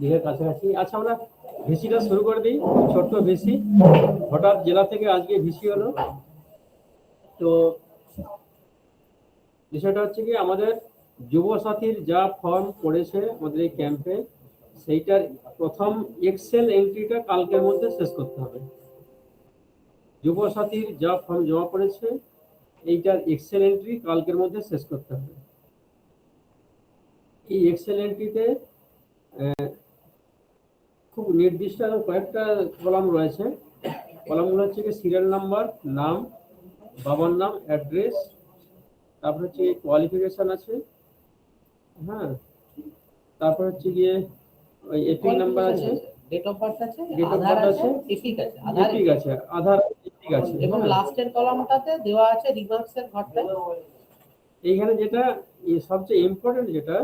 দীঘার কাছাকাছি। আচ্ছা, আমরা ভিসিটা শুরু করে দিই। ছোট্ট ভিসি, হঠাৎ জেলা থেকে আজকে ভিসি হলো। তো বিষয়টা হচ্ছে কি, আমাদের যুবসাথীর যা ফর্ম পড়েছে আমাদের এই ক্যাম্পে, সেইটার প্রথম এক্সেল এন্ট্রিটা কালকের মধ্যে শেষ করতে হবে। যুবসাথীর যা ফর্ম জমা পড়েছে এইটার এক্সেল এন্ট্রি কালকের মধ্যে শেষ করতে হবে। এই এক্সেল এন্ট্রিতে খুব নির্দিষ্ট কয়েকটা কলাম রয়েছে। কলামগুলো হচ্ছে কি সিরিয়াল নাম্বার, নাম, বাবার নাম, অ্যাড্রেস, তারপর হচ্ছে কোয়ালিফিকেশন আছে, হ্যাঁ, তারপর হচ্ছে গিয়ে ওই এপিক নাম্বার আছে, ডেট অফ বার্থ আছে, ডেট অফ বার্থ আছে, এপিক আছে, এপিক আছে, আধার এপিক আছে, এবং লাস্টের কলামটাতে দেওয়া আছে রিমার্কসের ঘরটা। এইখানে যেটা সবচেয়ে ইম্পর্টেন্ট যেটা,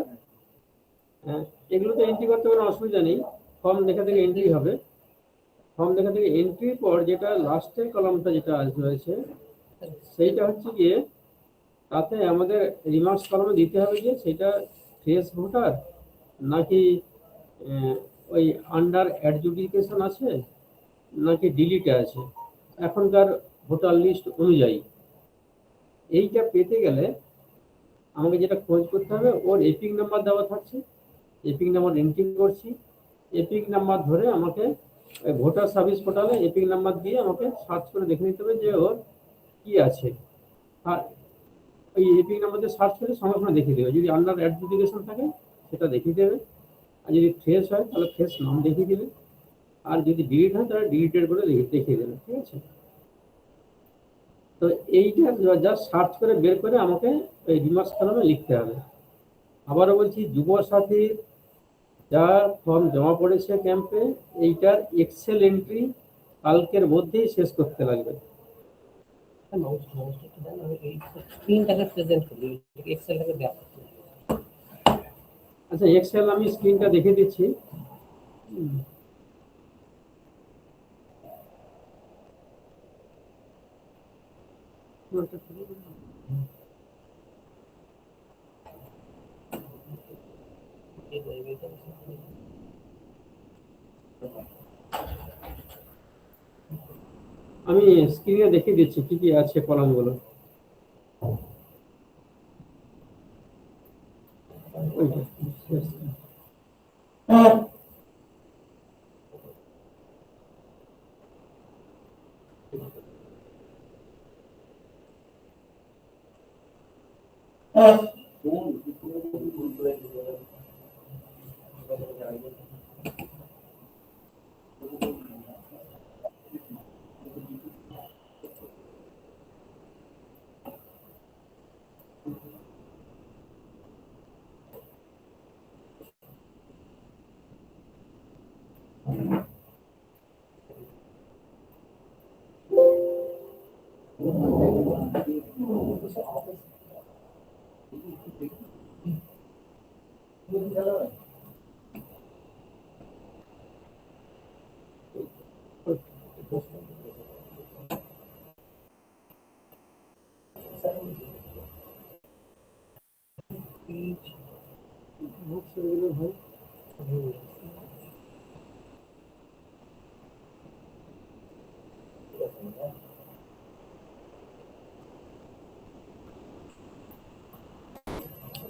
এগুলো তো এন্ট্রি করতে কোনো অসুবিধা নেই, ফর্ম লেখা থেকে এন্ট্রি হবে। ফর্ম লেখা থেকে এন্ট্রির পর যেটা লাস্টের কলামটা যেটা রয়েছে সেইটা হচ্ছে গিয়ে, তাতে আমাদের রিমার্কস কলামে দিতে হবে যে সেটা ফ্রেশ ভোটার নাকি ওই আন্ডার অ্যাডজুডিকেশন আছে নাকি ডিলিটে আছে, এখনকার ভোটার লিস্ট অনুযায়ী। এইটা পেতে গেলে আমাকে যেটা খোঁজ করতে হবে, ওর এপিক নাম্বার দেওয়া থাকছে, এপিক নাম্বার এন্ট্রি করছি, এপিক নাম্বার ধরে আমাকে ভোটার সার্ভিস পোর্টালে এপিক নাম্বার দিয়ে আমাকে সার্চ করে দেখে নিতে হবে যে ওর কি আছে। আর ওই এপিক নাম্বার দিয়ে সার্চ করে সঙ্গে সঙ্গে দেখিয়ে দেবে। যদি আন্ডার অ্যাডজুডিকেশন থাকে সেটা দেখিয়ে দেবে, আর যদি ফ্রেশ হয় তাহলে ফ্রেশ নাম দেখিয়ে দেবে, আর যদি ডিলিট হয় তাহলে ডিলিটেড করে দেখিয়ে দেবে। ঠিক আছে? তো এইটা জাস্ট সার্চ করে বের করে আমাকে ওই রিমার্কস কলামে লিখতে হবে। আবারও বলছি, যুবসাথীর যা ফর্ম জমা পড়েছে ক্যাম্পে, এইটার এক্সেল এন্ট্রি কালকের মধ্যেই শেষ করতে লাগবে। আচ্ছা, এক্সেল আমি স্ক্রিনটা দেখে দিচ্ছি। আমি স্ক্রিনে দেখিয়ে দিচ্ছি কি কি আছে কলামগুলো।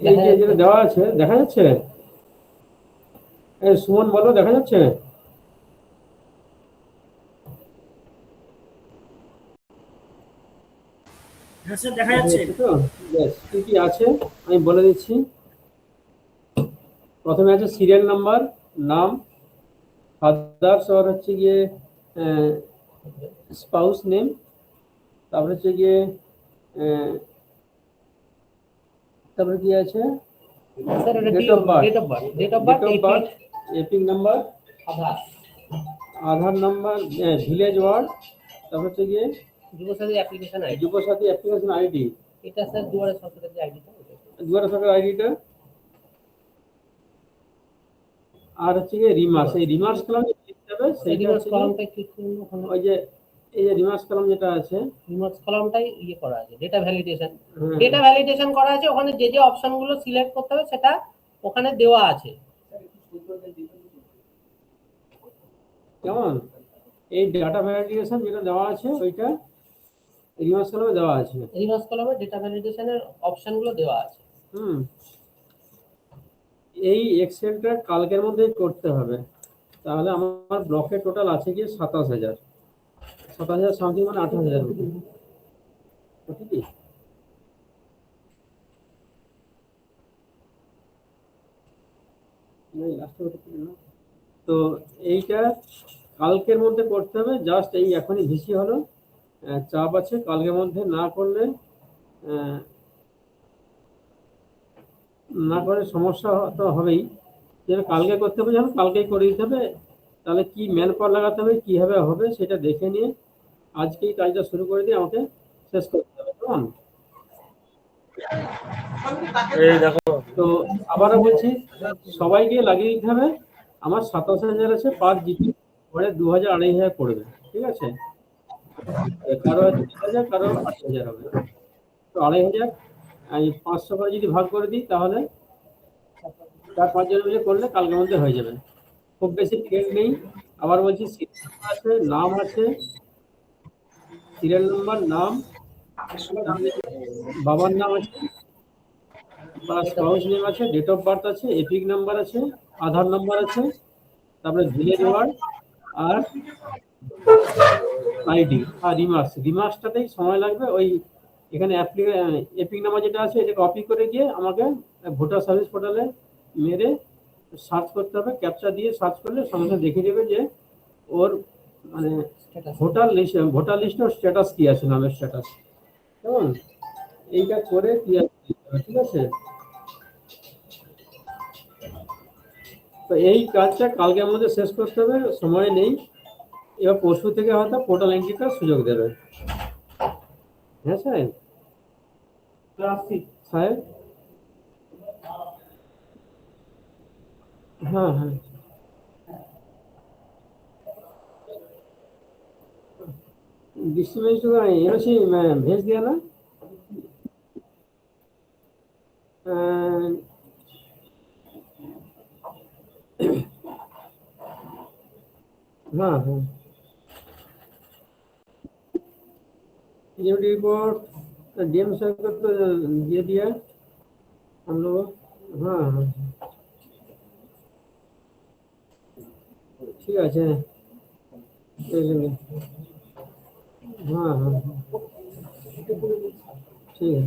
এই যে যেটা দেওয়া আছে দেখা যাচ্ছে? সুমন বলো, দেখা যাচ্ছে? হ্যাঁ স্যার, দেখা যাচ্ছে। তো বেশ, কি কি আছে আমি বলে দিচ্ছি। প্রথমে আছে সিরিয়াল নাম্বার, নাম, ফাদার্স আর হচ্ছে গিয়ে স্পাউস নেম, তারপরে হচ্ছে গিয়ে তারপরে কি আছে, date of birth, EPIC number, Aadhaar number, village ward, তারপর হচ্ছে গিয়ে যুবসাথী অ্যাপ্লিকেশন আইডি। এটা স্যার দুয়ারে সরকারের যে আইডিটা, দুয়ারে সরকার আইডিটা, আর হচ্ছে গিয়ে রিমার্কস। এই রিমার্কস কলামে লিখতে হবে সেইটা হচ্ছে ওই যে এই যে রিমার্স কলাম যেটা আছে, রিমার্স কলামটাই ইয়ে করা আছে, ডেটা ভ্যালিডেশন। হ্যাঁ, ডেটা ভ্যালিডেশন করা আছে, ওখানে যে যে অপশনগুলো সিলেক্ট করতে হবে সেটা ওখানে দেওয়া আছে। কেমন? এই ডাটা ভ্যালিডেশন যেটা দেওয়া আছে ওইটা রিমার্স কলামে দেওয়া আছে। রিমার্স কলামে ডেটা ভ্যালিডেশনের অপশনগুলো দেওয়া আছে। হুম, এই এক্সেলটা কালকের মধ্যেই করতে হবে, তাহলে আমার ব্লকে টোটাল আছে কি 27,000, 27,000 সামথিং, মানে 28,000 রুপি। ঠিক আছে, তো এইটা কালকের মধ্যে করতে হবে। জাস্ট এই এখনই ভিসি হলো, চাপ আছে, কালকের মধ্যে না করলে সমস্যা তো হবেই। যেন কালকে করতে হবে, যেন কালকেই করে দিতে হবে। তাহলে কি ম্যান পাওয়ার লাগাতে হবে, কিভাবে হবে সেটা দেখে নিয়ে আজকেই কাজটা শুরু করে দিয়ে আমাকে শেষ করতে হবে। কেমন? এই দেখো, তো আবারও বলছি, সবাইকে লাগিয়ে দিতে হবে। আমার 27,000 আছে, পার জিপি পরে 2,000 2,500 পড়বে। ঠিক আছে, কারো 3,000, কারো 8,000 হবে। তো 2,500 আমি 500 করে যদি ভাগ করে দিই, তাহলে 4-5 জন মিলে করলে কালকের মধ্যে হয়ে যাবে। খুব বেশি ট্রেন নেই। আবার বলছি, আছে, নাম আছে, সিরিয়াল নাম্বার, নাম, বাবার নাম আছে, বা স্পাউস নেম আছে, ডেট অফ বার্থ আছে, এপিক নাম্বার আছে, আধার নাম্বার আছে, তারপরে ভিলেজ ওয়ার্ড আর আইডি আর রিমার্সটাতেই সময় লাগবে। ওই এখানে এপিক নাম্বার যেটা আছে এটা কপি করে গিয়ে আমাকে ভোটার সার্ভিস পোর্টালে মেরে সার্চ করতে হবে। ক্যাপচা দিয়ে সার্চ করলে সঙ্গে সঙ্গে দেখে দেবে যে ওর মানে ভোটার লিস্টের স্ট্যাটাস কি আছে, নামের স্ট্যাটাস। কেমন? এইটা করে ক্লিয়ার করতে হবে। ঠিক আছে, তো এই কাজটা কালকের মধ্যে শেষ করতে হবে, সময় নেই। এবার পরশু থেকে হয়তো পোর্টাল এন্ট্রিটার সুযোগ দেবে। হ্যাঁ সাহেব, সাহেব, हाँ हाँ, डिस्ट्रीब्यूशन का एनओसी मैं भेज दिया ना। अ, हाँ हाँ, ड्यूटी रिपोर्ट डीएम सर को तो दे दिया हम लोग। हाँ हाँ, ठीक है, ले लेंगे। हाँ हाँ, ठीक है,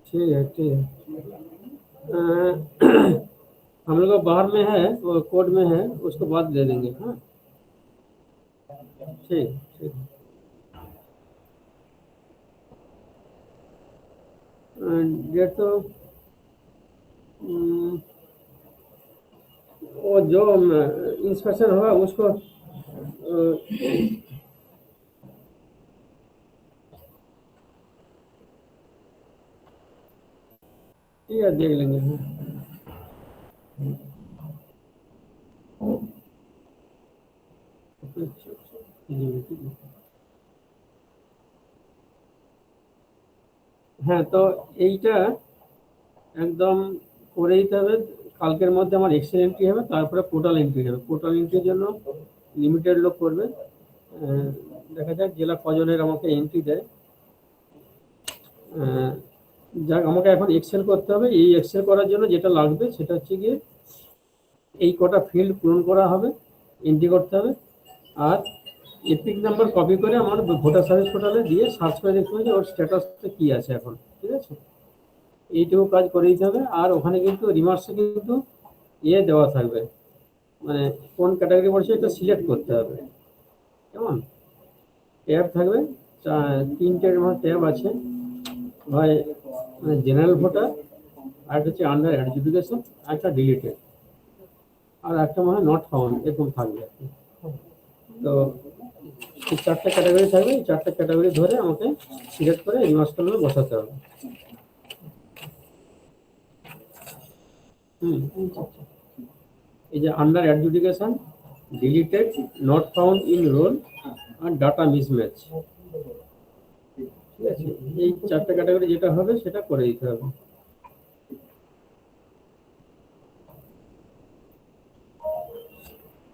ठीक है, ठीक है। हम लोग का बाहर में है, वो कोर्ट में है, उसको बाद दे देंगे। हाँ, ठीक ठीक। डेट तो वो जो इंस्पेक्शन होगा उसको ठीक है, देख लेंगे। হ্যাঁ, তো এইটা একদম করে দিতে হবে। কালকের মধ্যে আমার এক্সেল এন্ট্রি হবে, তারপরে পোর্টাল এন্ট্রি হবে। পোর্টাল এন্ট্রির জন্য লিমিটেড লোক করবে। দেখা যাক জেলা কজনের আমাকে এন্ট্রি দেয়। যাক, আমাকে এখন এক্সেল করতে হবে। এই এক্সেল করার জন্য যেটা লাগবে সেটা হচ্ছে গিয়ে এই কটা ফিল্ড পূরণ করা হবে, এন্ট্রি করতে হবে। আর এপিক নাম্বার কপি করে আমার ভোটার সার্ভিস পোর্টালে দিয়ে সার্চ করে দেখতে হবে যে ওর স্ট্যাটাসটা কি আছে এখন। ঠিক আছে, এইটুকু কাজ করে দিতে হবে। আর ওখানে কিন্তু রিমার্সে কিন্তু দেওয়া থাকবে, মানে কোন ক্যাটাগরি পড়ছে এটা সিলেক্ট করতে হবে। কেমন? ট্যাব থাকবে, 3টে ট্যাব আছে, হয় মানে জেনারেল ভোটার, আর একটা হচ্ছে আন্ডার এডুকেশন, আর একটা ডিলিটেড, আর একটা মনে হয় নট ফাউন্ড, এরকম থাকবে আর কি। তো এই 4টে ক্যাটাগরি থাকবে। এই 4টে ক্যাটাগরি ধরে আমাকে সিলেক্ট করে রিমার্স কলামে বসাতে হবে। এই যে under adjudication, deleted, not found in roll আর ডাটা মিসম্যাচ। ঠিক আছে, এই 4টা ক্যাটাগরি যেটা হবে সেটা করে দিতে হবে।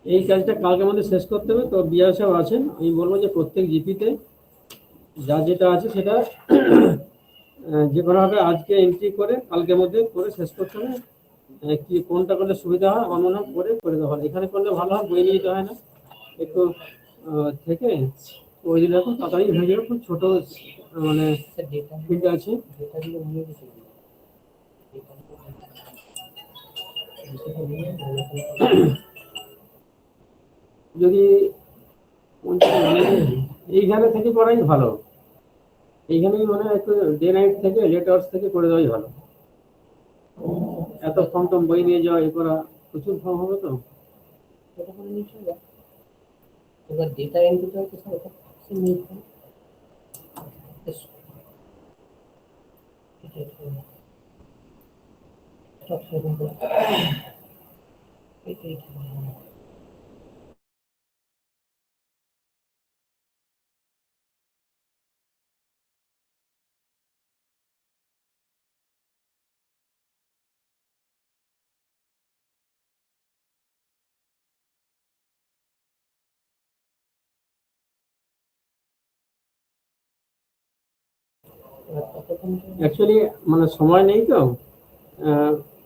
এই কাজটা কালকে আমাদের শেষ করতে হবে। তো বিআর সাহেব আছেন, আমি বলবো যে প্রত্যেক জিপিতে যা যেটা আছে সেটা যে কোনোভাবে আজকে এন্ট্রি করে কালকের মধ্যে করে শেষ করতে হবে। কি কোনটা করলে সুবিধা হয় আমার মনে হয় করে দেওয়া ভালো। এখানে করলে ভালো হয়, বই নিয়ে যেতে হয় না একটু থেকে ওই দিন এখন তাড়াতাড়ি হয়ে যাবে। খুব ছোট মানে ফিল্ড আছে। যদি এইখানে থেকে করাই ভালো, এইখানেই মানে একটু ডে নাইট থেকে লেট আওয়ার্স থেকে করে দেওয়াই ভালো। এত ফর্ম টম বই নিয়ে যাওয়া এ করা, প্রচুর ফর্ম হবে তো। এবার ডেটা এন্ট্রিটা হচ্ছে ওটা অ্যাকচুয়ালি মানে সময় নেই তো।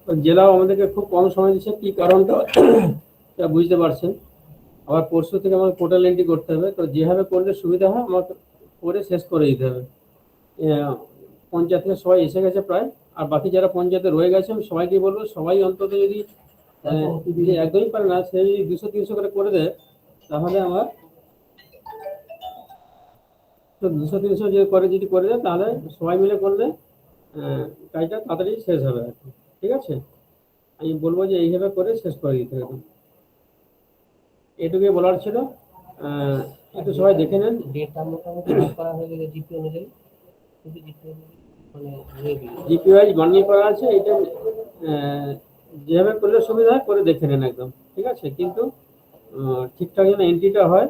জেলাও আমাদেরকে খুব কম সময় দিচ্ছে, কি কারণটা তা বুঝতে পারছেন। আবার পরশু থেকে আমাকে পোর্টাল এন্ট্রি করতে হবে। তো যেভাবে করলে সুবিধা হয় আমাকে করে শেষ করে দিতে হবে। পঞ্চায়েত থেকে সবাই এসে গেছে প্রায়, আর বাকি যারা পঞ্চায়েতে রয়ে গেছে আমি সবাইকে বলবো সবাই অন্তত যদি যে একদমই পারে না সে যদি 200-300 করে দেয়, তাহলে আমার তো 200-300 যে করে যদি করে দেয় তাহলে সবাই মিলে করলে কাজটা তাড়াতাড়ি শেষ হবে আর কি। ঠিক আছে, আমি বলবো যে এইভাবে করে শেষ করে দিতে হবে। এটুকুই বলার ছিল। একটু সবাই দেখে নেন। ডেটা মোটামুটি করা হয়ে গেলে জিপি অনুযায়ী, কিন্তু জিপি মানে জিপিওয়াইজ বান্ডিল করা আছে। এটা যেভাবে করলে সুবিধা হয় করে দেখে নেন একদম। ঠিক আছে, কিন্তু ঠিকঠাক যেন এন্ট্রিটা হয়,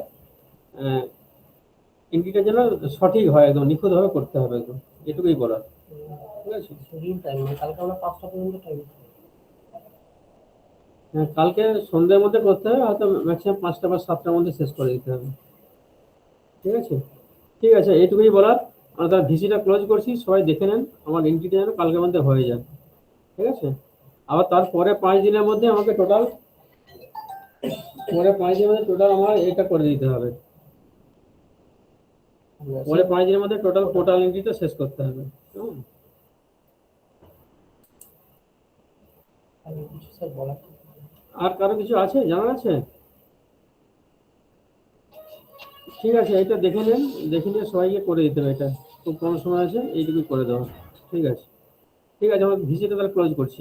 এন্ট্রিটা যেন সঠিক হয়, একদম নিখুঁতভাবে করতে হবে একদম, এটুকুই বলার। ঠিক আছে, শিডিউল টাইম কালকে আমরা 5টা পর্যন্ত টাইম কালকে সন্ধ্যের মধ্যে করতে হবে, হয়তো ম্যাক্সিমাম 5টা বা 7টার মধ্যে শেষ করে দিতে হবে। ঠিক আছে, ঠিক আছে, এইটুকুই বলার। আমরা তার ভিসিটা ক্লোজ করছি, সবাই দেখে নেন আমার এন্ট্রিটা যেন কালকের মধ্যে হয়ে যায়। ঠিক আছে, আবার তারপরে 5 দিনের মধ্যে আমাকে টোটাল আমার এটা করে দিতে হবে। পরে 5 দিনের মধ্যে টোটাল এন্ট্রিটা শেষ করতে হবে। স্যার বলা আর কারো কিছু আছে জানার আছে? ঠিক আছে, এটা দেখে নেন, দেখে নিয়ে সবাইকে করে দিতে হবে। এটা খুব কম সময় আছে, এইটুকুই করে দেওয়া। ঠিক আছে, ঠিক আছে, আমরা ভিসিটা তাহলে ক্লোজ করছি।